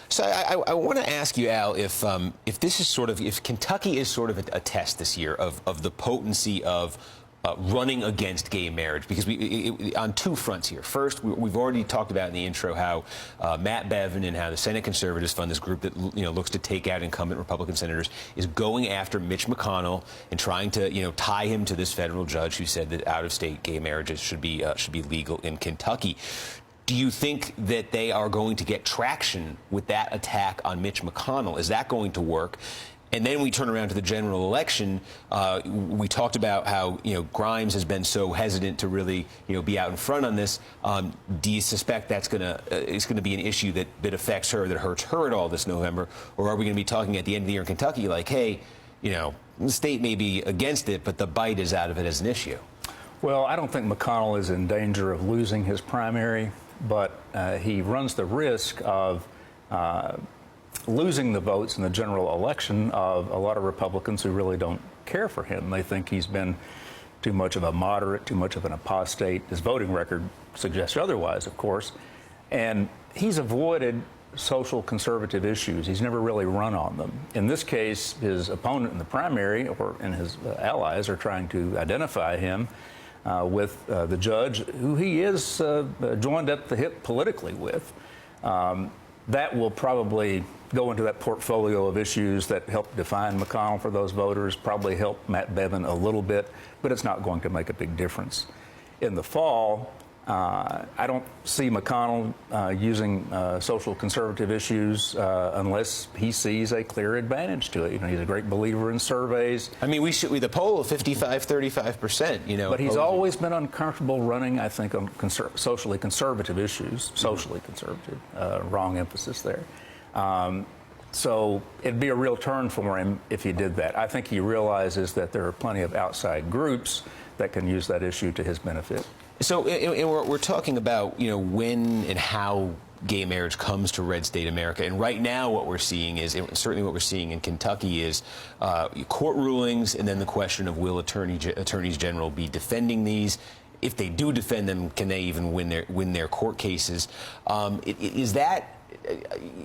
So I want to ask you, Al, if this is sort of, if Kentucky is sort of a test this year of the potency of running against gay marriage, because on two fronts here. First, we've already talked about in the intro how Matt Bevin and how the Senate Conservatives Fund, this group that looks to take out incumbent Republican senators, is going after Mitch McConnell and trying to tie him to this federal judge who said that out-of-state gay marriages should be legal in Kentucky. Do you think that they are going to get traction with that attack on Mitch McConnell? Is that going to work? And then we turn around to the general election. We talked about how Grimes has been so hesitant to really be out in front on this. Do you suspect that's it's gonna be an issue that affects her, that hurts her at all this November, or are we going to be talking at the end of the year in Kentucky like, hey, the state may be against it, but the bite is out of it as an issue? Well, I don't think McConnell is in danger of losing his primary, but he runs the risk of losing the votes in the general election of a lot of Republicans who really don't care for him. They think he's been too much of a moderate, too much of an apostate. His voting record suggests otherwise, of course. And he's avoided social conservative issues. He's never really run on them. In this case, his opponent in the primary and his allies are trying to identify him with the judge who he is joined at the hip politically with. That will probably go into that portfolio of issues that help define McConnell for those voters, probably help Matt Bevin a little bit, but it's not going to make a big difference. In the fall, I don't see McConnell using social conservative issues unless he sees a clear advantage to it. He's a great believer in surveys. I mean, the poll of 55-35%. But he's always been uncomfortable running, I think, on socially conservative issues. Socially conservative, wrong emphasis there. So it'd be a real turn for him if he did that. I think he realizes that there are plenty of outside groups that can use that issue to his benefit. So we're talking about, when and how gay marriage comes to red state America. And right now what we're seeing is, certainly what we're seeing in Kentucky is court rulings, and then the question of will attorneys general be defending these? If they do defend them, can they even win their court cases? Is that,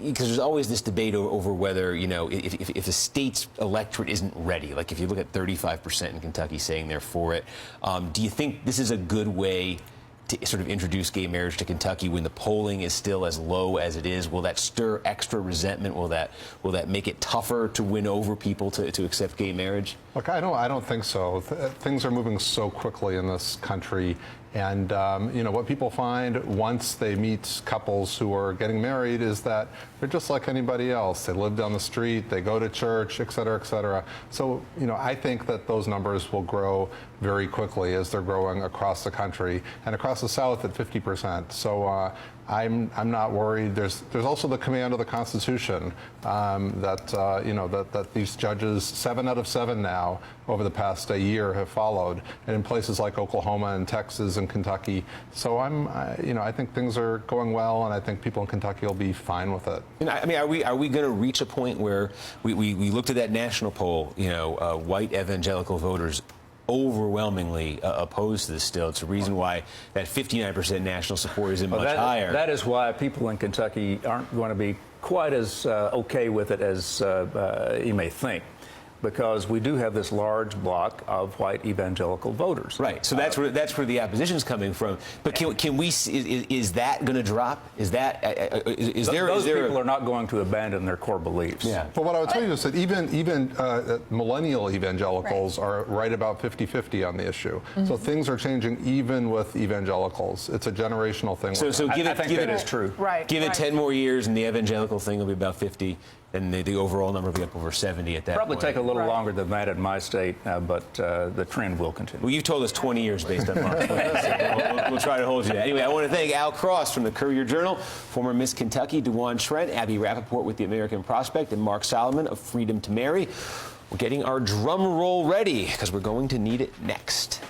because there's always this debate over whether, if the state's electorate isn't ready, like if you look at 35% in Kentucky saying they're for it, do you think this is a good way to sort of introduce gay marriage to Kentucky when the polling is still as low as it is? Will that stir extra resentment? Will that make it tougher to win over people to accept gay marriage? Look, I don't think so. Things are moving so quickly in this country. And, what people find once they meet couples who are getting married is that they're just like anybody else. They live down the street, they go to church, et cetera, et cetera. So, I think that those numbers will grow very quickly as they're growing across the country and across the South at 50%. So I'm not worried. There's also the command of the Constitution that these judges, 7 out of 7 now, over the past year have followed, and in places like Oklahoma and Texas and Kentucky. So I think things are going well, and I think people in Kentucky will be fine with it. I mean, are we going to reach a point where we looked at that national poll, white evangelical voters overwhelmingly opposed to this still? It's a reason why that 59% national support isn't much higher. That is why people in Kentucky aren't going to be quite as okay with it as you may think, because we do have this large block of white evangelical voters. Right. So that's where the opposition's coming from. But can we? Is that going to drop? Those people are not going to abandon their core beliefs. Yeah. But what I would tell you is that even millennial evangelicals are right about 50-50 on the issue. Mm-hmm. So things are changing even with evangelicals. It's a generational thing. So I think that is true. Right. Give it 10 more years, and the evangelical thing will be about 50. And the overall number will be up over 70 at that Probably point. Take a little longer than that in my state, but the trend will continue. Well, you've told us 20 years based on Mark Twain, so we'll try to hold you to that. Anyway, I want to thank Al Cross from the Courier-Journal, former Miss Kentucky, DeJuan Trent, Abby Rappaport with the American Prospect, and Mark Solomon of Freedom to Marry. We're getting our drum roll ready because we're going to need it next.